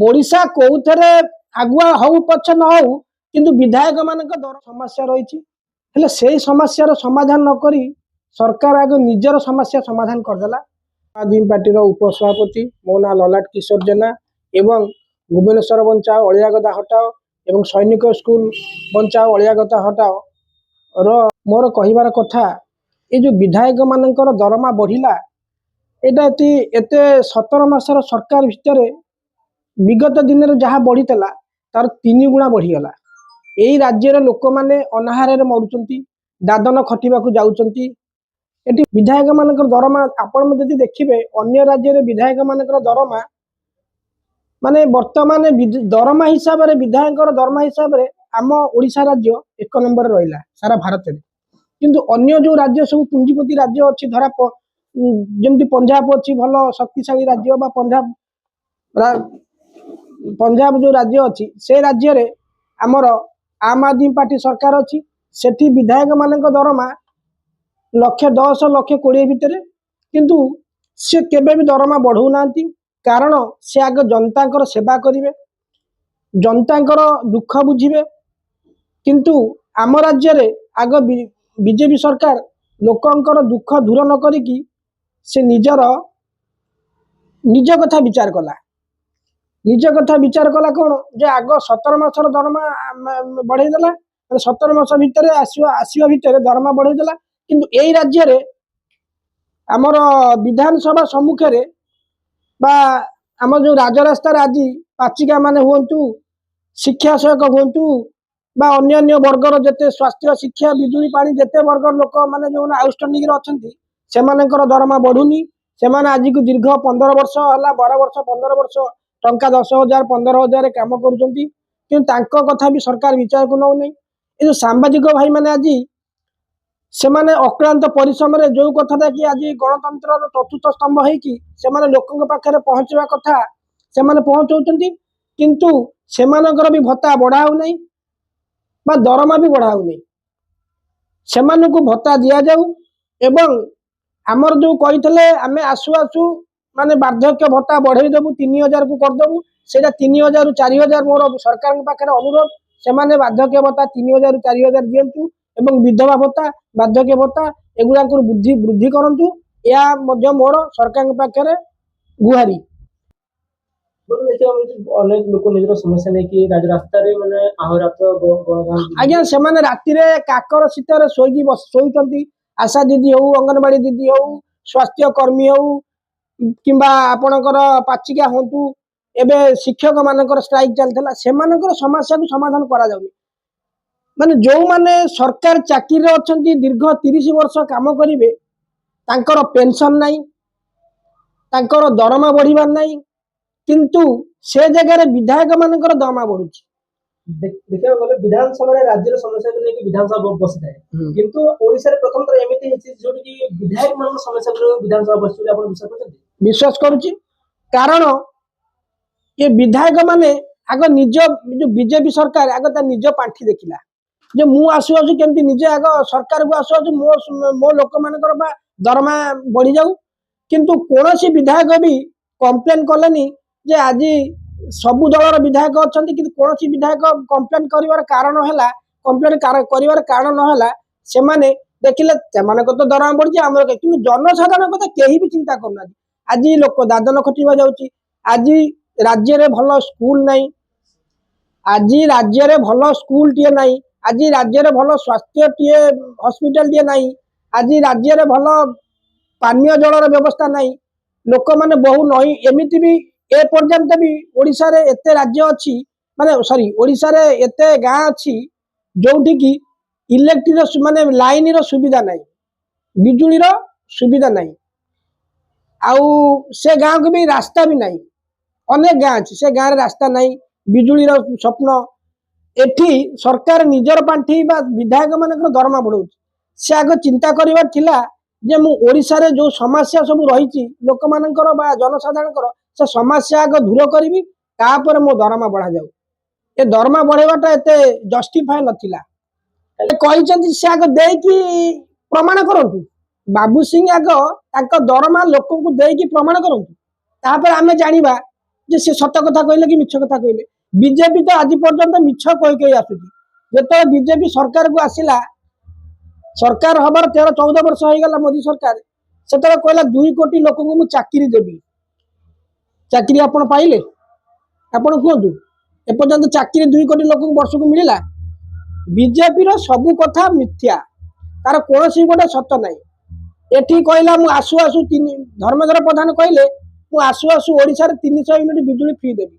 ओडिशा कोउथरे आगुआ हौ पछ न हौ किंतु विधायक मानक दर समस्या रही हेले से समस्या समाधान न करी सरकार आगे निजर समस्या समाधान करदेला। आदिम पार्टी उपसभापति मो ना ललाट किशोर जेना एवं भुवनेश्वर बंचाओ अलिया गदा हटाओ एवं सैनिक स्कूल बंचाओ अलिया गदा हटाओ मोर कहिबार कथा ये जो विधायक मानकर दरमा बढ़िला एटा एते 17 मासर सरकार भितर विगत दिन में जहाँ बढ़ी तार 3 गुणा बढ़ीगला। यही राज्यर लोक मैंने अनाहार मरुंच दादन खटिबा जाऊँगी। एटी विधायक मानकर दरमा आपण जदि देखिए अन्य राज्य में विधायक मानकर दरमा माने वर्तमान दरमा हिसाब से विधायक दरमा हिसाब से आम ओडिशा राज्य 1 नंबर रहा सारा भारत में। किंतु अन्य जो राज्य सब पुंजीपति राज्य अच्छी धरा जमती पंजाब अच्छी भल शक्तिशाली राज्य बा पंजाब जो राज्य अच्छी से राज्य रे आमर आम आदमी पार्टी सरकार अच्छी सेठी विधायक मानक दरमा 1,10 1,20 भितर किंतु से केबे भी दरमा बढ़ौ नांती कारण से आग जनता सेवा करिवे जनता दुख बुझिबे। किंतु आम राज्य रे आग बीजेपी सरकार लोकंकर दुख दूर न करिकी से निज कथा विचार कला निज कथा विचार कला कौन जे आग 17 मासर दरमा बढ़ेदेला 17 मास भितर आसवा भितर दरमा बढ़ेदेला। किंतु यही राज्य रे आमर विधानसभा सम्मुख रे बा आम जो राजरास्तार आज पाचिका माने हुंतु शिक्षा सहायक हुंतु बा अन्य वर्गर जेते स्वास्थ्य शिक्षा बिजुली पानी जेते वर्गर लोक माने जो आउटस्टैंडिंग अच्छी से दरमा बढ़ुनी से आज को दीर्घ 15 वर्ष है 12 वर्ष 15 वर्ष टंका 10,000 15,000 काम कर कथा भी सरकार विचार को नौ नहीं। ये जो सांबादिक भाई मैंने आज से अक्लांत परिश्रम जो कथा कि आज गणतंत्र चतुर्थ स्तंभ है लोकों पाखे पहुंचवा कथा से पहुंचाऊँ किंतु से भी भत्ता बढ़ाऊ नहीं बा दरमा भी बढ़ाऊ नहीं से भत्ता दि जाऊ एवं आमर जो कही आम आसु आसु माने वार्धक्य भत्ता बढ़ईदेबू 3,000 को करदेबू से 3,000 रु 4,000 मोर सरकार पाखे अनुरोध से वार्धक्य भत्ता 3,000 रु 4,000 दिंतु एवं विधवा भत्ता वार्धक्य भत्ता एगुड़ा वृद्धि करूँ या मोर सरकार पाखे गुहारी। अनेक लोक निजर समस्या नहीं राजरास्ता रे माने आज्ञा से राति काकर शीतर शोई आशा दीदी हो अंगनवाड़ी दीदी हो स्वास्थ्य कर्मी हो किंबा आपणकर पाचिका हूँ एवं शिक्षक मानकर स्ट्राइक चलता से समस्या को समाधान करा जाउनी। माने जो माने सरकार चाकरी अच्छा दीर्घ 30 वर्ष काम करेंगे तांकर पेंशन नहीं तांकर दरमा बढ़िबार नहीं किंतु से जगह विधायक मानकर दरमा बढ़ुची। देखा गले विधानसभा राज्य समस्या को लेकिन विधानसभा बसी थाए किंतु ओडिसा रे प्रथम तर एमिति हिची जोटी कि विधायक मान समस्या को विधानसभा बसी आपण विश्वास करूची कारण ये विधायक माने आग निज जो बीजेपी सरकार आग ता निज पांठी देखिला जे मु आसु आसु केमती निजे आग सरकार को आसु आसु मो लोक मानकर बा दरमा बढ़ी जाऊ किंतु कोनोसी विधायक भी कंप्लेन कलेनी जे आज सबु दलर विधायक अच्छा कि कौन विधायक कंप्लेन कर कारण है कंप्लेन कर कारण ना से देखिले तो दरमा बढ़ी आम कि जनसाधारण कथा कहीं भी चिंता करना। आज लोक दादन खटिवा जाऊँगी आज राज्य रे भल स्कूल नहीं आज राज्य रे भल स्कूल टीए नहीं आज राज्य रे भल स्वास्थ्य टीए हॉस्पिटल टीए नहीं आज राज्य रे भल पानीय जलर व्यवस्था नहीं लोक माने बहु नई एमिति भी ए पर्यंत भी ओडिशा रे एते राज्य अच्छी माने सॉरी ओडिशा रे एते गाँ अच्छी जोठी की इलेक्ट्रिक माने लाइन रो सुविधा नहीं बिजुली रो सुविधा नहीं आउ से गाँव को भी रास्ता भी नहीं अनेक गाँ अच्छी से गाँव रास्ता नहीं बिजुली रो स्वप्न एठी सरकार निजर पांठी बा विधायक मानकर दरमा बढ़ाउछ से आग चिंता करिवार थिला जे मु ओडिशा रे जो समस्या सब रही लोक मानकर बा जनसाधारण से समस्या आग दूर करी तापर मो दरमा बढ़ा जाऊ ए दरमा बढ़ेवाटा एते जस्टिफाई नथिला कही से आग देकी प्रमाण करंतु बाबू सिंह आग तांको दरमा लोक को देकी प्रमाण करंतु तापर आमे जानिबा ଯେ ସେ ସତ କଥା କହିଲେ କି ମିଛ କଥା କହିଲେ। ବିଜେପି ତ ଆଜି ପର୍ଯ୍ୟନ୍ତ ମିଛ କହି ଆସୁଛି। ଯେତେବେଳେ ବିଜେପି ସରକାରକୁ ଆସିଲା, ସରକାର ହବାର 13-14 ବର୍ଷ ହେଇଗଲା ମୋଦି ସରକାର, ସେତେବେଳେ କହିଲା 2 କୋଟି ଲୋକଙ୍କୁ ମୁଁ ଚାକିରି ଦେବି। ଚାକିରି ଆପଣ ପାଇଲେ? ଆପଣ କୁହନ୍ତୁ, ଏପର୍ଯ୍ୟନ୍ତ ଚାକିରି 2 କୋଟି ଲୋକଙ୍କୁ ବର୍ଷକୁ ମିଳିଲା? ବିଜେପିର ସବୁ କଥା ମିଥ୍ୟା, ତାର କୌଣସି ଗୋଟେ ସତ ନାହିଁ। ଏଠି କହିଲା ମୁଁ ଆସୁ ଆସୁ ଧର୍ମେନ୍ଦ୍ର ପ୍ରଧାନ କହିଲେ ମୁଁ ଆସୁ ଆସୁ ଓଡ଼ିଶାରେ 300 ୟୁନିଟ୍ ବିଜୁଳି ଫ୍ରି ଦେବି।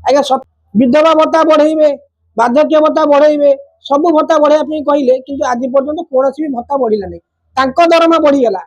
ଆଜ୍ଞା, ବିଧବା ଭତ୍ତା ବଢେଇବେ, ବାର୍ଦ୍ଧକ୍ୟ ଭତ୍ତା ବଢେଇବେ, ସବୁ ଭତ୍ତା ବଢେଇବା ପାଇଁ କହିଲେ, କିନ୍ତୁ ଆଜି ପର୍ଯ୍ୟନ୍ତ କୌଣସି ବି ଭତ୍ତା ବଢିଲା ନାହିଁ। ତାଙ୍କ ଦରମା ବଢିଗଲା,